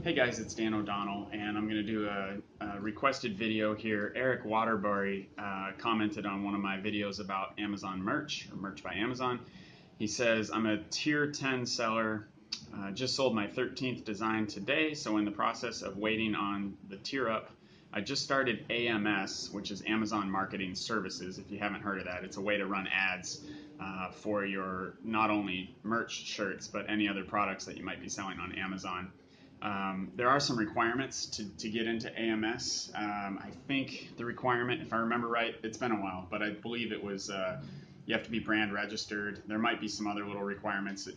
Hey guys, it's Dan O'Donnell, and I'm going to do a requested video here. Eric Waterbury commented on one of my videos about Amazon merch, or merch by Amazon. He says, I'm a tier 10 seller, just sold my 13th design today, so in the process of waiting on the tier up, I just started AMS, which is Amazon Marketing Services. If you haven't heard of that, it's a way to run ads for your not only merch shirts, but any other products that you might be selling on Amazon. There are some requirements to get into AMS. I think the requirement, if I remember right, it's been a while, but I believe it was you have to be brand registered. There might be some other little requirements that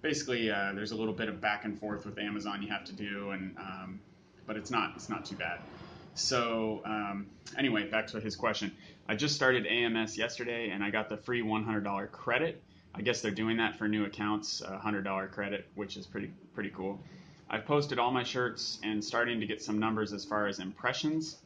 basically there's a little bit of back and forth with Amazon you have to do, and but it's not too bad. So anyway, back to his question. I just started AMS yesterday, and I got the free $100 credit. I guess they're doing that for new accounts, $100 credit, which is pretty cool. I've posted all my shirts and starting to get some numbers as far as impressions.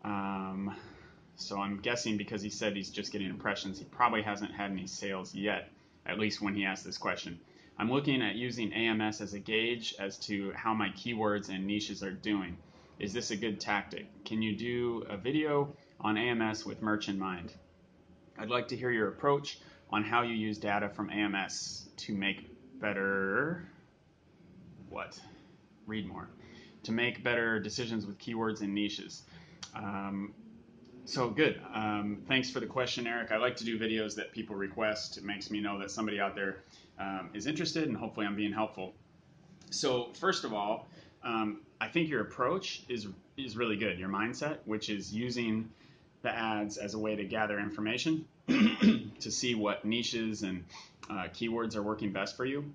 So I'm guessing because he said he's just getting impressions, he probably hasn't had any sales yet, at least when he asked this question. I'm looking at using AMS as a gauge as to how my keywords and niches are doing. Is this a good tactic? Can you do a video on AMS with merch in mind? I'd like to hear your approach on how you use data from AMS to make better... Read more. To make better decisions with keywords and niches. So good. Thanks for the question, Eric. I like to do videos that people request. It makes me know that somebody out there is interested, and hopefully I'm being helpful. So first of all, I think your approach is really good. Your mindset, which is using the ads as a way to gather information to see what niches and keywords are working best for you.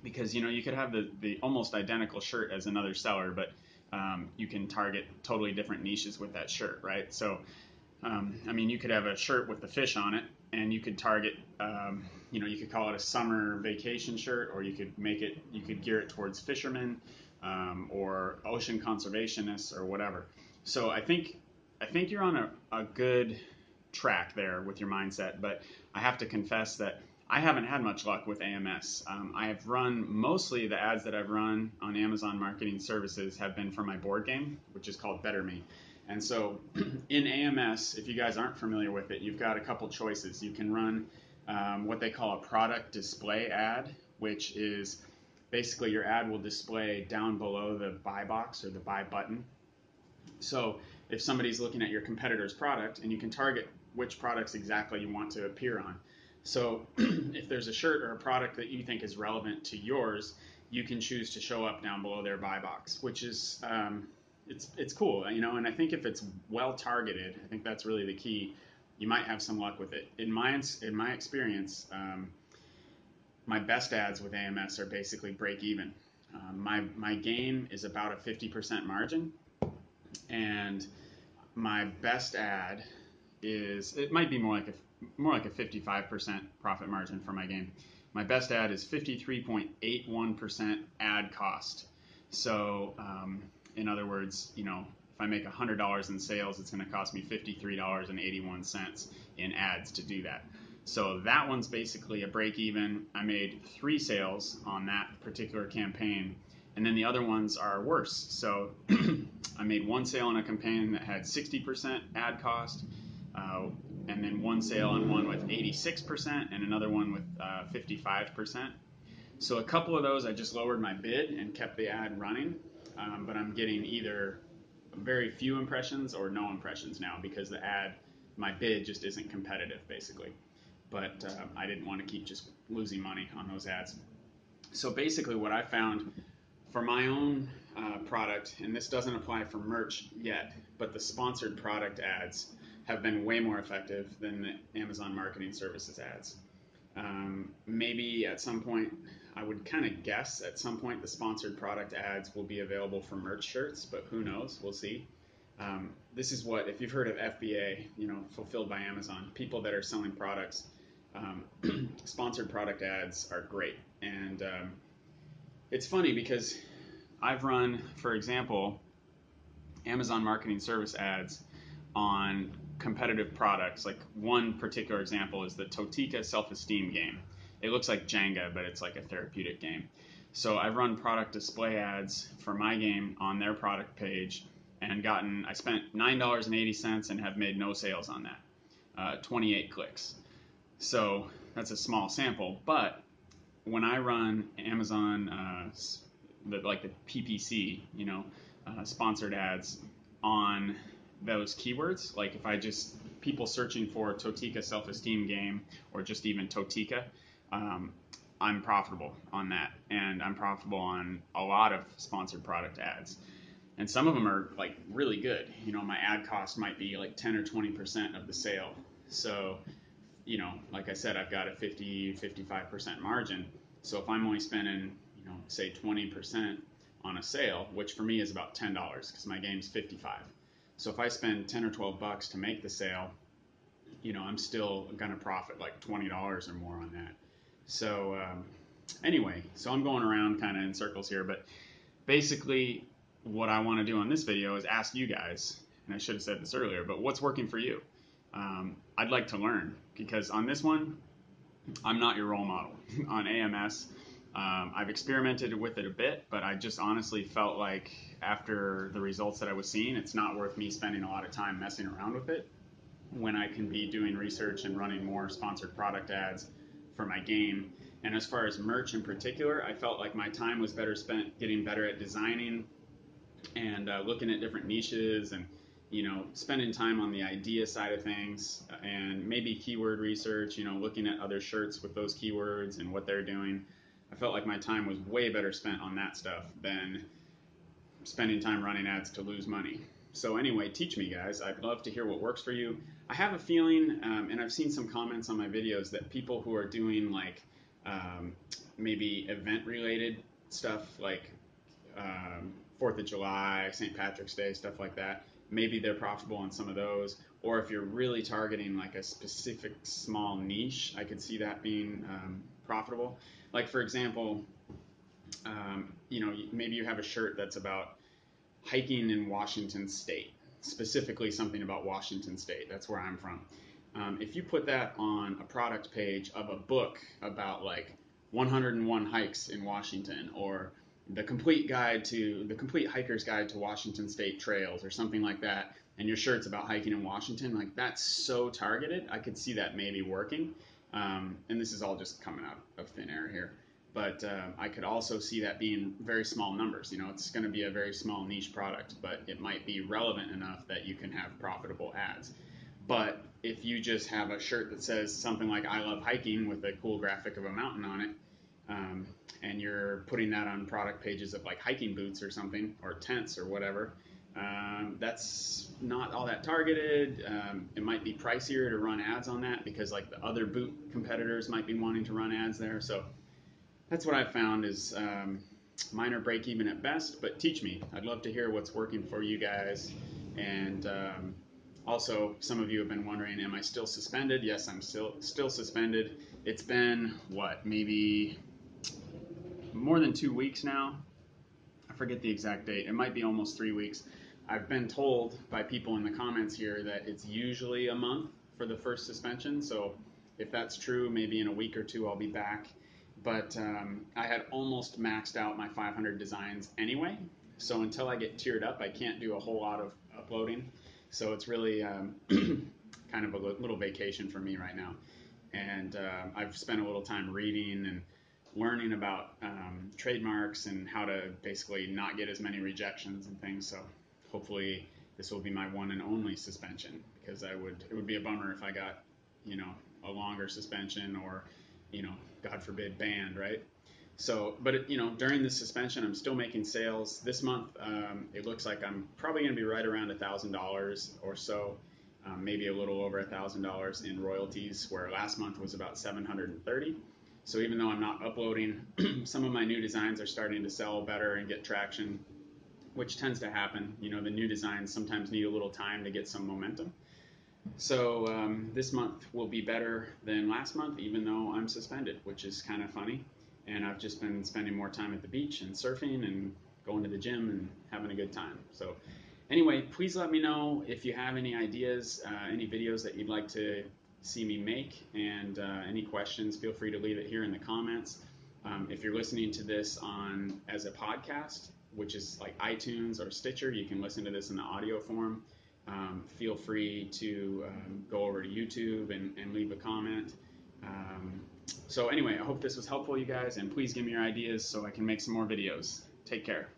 Because you could have the almost identical shirt as another seller, but you can target totally different niches with that shirt, right? So, I mean, you could have a shirt with the fish on it, and you could target, you could call it a summer vacation shirt, or you could gear it towards fishermen or ocean conservationists or whatever. So I think you're on a good track there with your mindset, but I have to confess that I haven't had much luck with AMS. I have run mostly the ads that I've run on Amazon Marketing Services have been for my board game, which is called Better Me. And so in AMS, if you guys aren't familiar with it, you've got a couple choices. You can run what they call a product display ad, which is basically your ad will display down below the buy box or the buy button. So if somebody's looking at your competitor's product, and you can target which products exactly you want to appear on. So if there's a shirt or a product that you think is relevant to yours, you can choose to show up down below their buy box, which is it's cool, and I think if it's well targeted, I think that's really the key. You might have some luck with it. In my experience, my best ads with AMS are basically break even. My game is about a 50% margin, and my best ad it might be more like a 55% profit margin for my game. My best ad is 53.81% ad cost. So in other words, if I make $100 in sales, it's going to cost me $53.81 in ads to do that. So that one's basically a break even. I made 3 sales on that particular campaign, and then the other ones are worse. So I made 1 sale on a campaign that had 60% ad cost, and then 1 sale on one with 86% and another one with 55%. So a couple of those I just lowered my bid and kept the ad running, but I'm getting either very few impressions or no impressions now because my bid just isn't competitive basically. But I didn't want to keep just losing money on those ads. So basically what I found for my own product, and this doesn't apply for merch yet, but the sponsored product ads have been way more effective than the Amazon Marketing Services ads. Maybe at some point, I would kind of guess at some point the sponsored product ads will be available for merch shirts, but who knows? We'll see. This is what, if you've heard of FBA, Fulfilled by Amazon, people that are selling products, sponsored product ads are great. And it's funny because I've run, for example, Amazon Marketing Service ads on competitive products. Like one particular example is the Totika self-esteem game. It looks like Jenga, but it's like a therapeutic game. So I've run product display ads for my game on their product page and I spent $9.80 and have made no sales on that, 28 clicks. So that's a small sample, but when I run Amazon, like the PPC, sponsored ads on those keywords, like if I just, people searching for Totika self-esteem game or just even Totika, I'm profitable on that, and I'm profitable on a lot of sponsored product ads. And some of them are like really good. My ad cost might be like 10 or 20% of the sale. So, like I said, I've got a 55% margin. So if I'm only spending, say 20% on a sale, which for me is about $10 because my game's 55. So if I spend 10 or 12 bucks to make the sale, I'm still gonna profit like $20 or more on that. So anyway, so I'm going around kind of in circles here, but basically what I want to do on this video is ask you guys, and I should have said this earlier, but what's working for you? I'd like to learn, because on this one, I'm not your role model. On AMS, I've experimented with it a bit, but I just honestly felt like after the results that I was seeing, it's not worth me spending a lot of time messing around with it when I can be doing research and running more sponsored product ads for my game. And as far as merch in particular, I felt like my time was better spent getting better at designing and looking at different niches and spending time on the idea side of things and maybe keyword research, looking at other shirts with those keywords and what they're doing. I felt like my time was way better spent on that stuff than spending time running ads to lose money. So anyway, teach me, guys. I'd love to hear what works for you. I have a feeling, and I've seen some comments on my videos, that people who are doing like maybe event-related stuff like 4th of July, St. Patrick's Day, stuff like that, maybe they're profitable on some of those. Or if you're really targeting like a specific small niche, I could see that being profitable. Like for example, maybe you have a shirt that's about hiking in Washington State, specifically something about Washington State. That's where I'm from. If you put that on a product page of a book about like 101 hikes in Washington, or the complete hiker's guide to Washington State trails, or something like that, and your shirt's about hiking in Washington, like that's so targeted. I could see that maybe working. And this is all just coming out of thin air here. But I could also see that being very small numbers. It's going to be a very small niche product, but it might be relevant enough that you can have profitable ads. But if you just have a shirt that says something like "I love hiking" with a cool graphic of a mountain on it, and you're putting that on product pages of like hiking boots or something, or tents or whatever, that's not all that targeted. It might be pricier to run ads on that because like the other boot competitors might be wanting to run ads there. So that's what I've found is minor break even at best, but teach me. I'd love to hear what's working for you guys. And also, some of you have been wondering, am I still suspended? Yes, I'm still suspended. It's been, maybe more than 2 weeks now? I forget the exact date. It might be almost 3 weeks. I've been told by people in the comments here that it's usually a month for the first suspension. So if that's true, maybe in a week or two I'll be back. But I had almost maxed out my 500 designs anyway. So until I get tiered up, I can't do a whole lot of uploading. So it's really kind of a little vacation for me right now. And I've spent a little time reading and learning about trademarks and how to basically not get as many rejections and things. So hopefully this will be my one and only suspension, because it would be a bummer if I got, a longer suspension or, God forbid, banned, right? So, but during this suspension, I'm still making sales. This month, it looks like I'm probably going to be right around $1,000 or so, maybe a little over $1,000 in royalties, where last month was about $730. So even though I'm not uploading, some of my new designs are starting to sell better and get traction, which tends to happen. The new designs sometimes need a little time to get some momentum. So this month will be better than last month, even though I'm suspended, which is kind of funny. And I've just been spending more time at the beach and surfing and going to the gym and having a good time. So anyway, please let me know if you have any ideas, any videos that you'd like to see me make, and any questions, feel free to leave it here in the comments. If you're listening to this on as a podcast, which is like iTunes or Stitcher, you can listen to this in the audio form. Feel free to go over to YouTube and leave a comment. So anyway, I hope this was helpful, you guys, and please give me your ideas so I can make some more videos. Take care.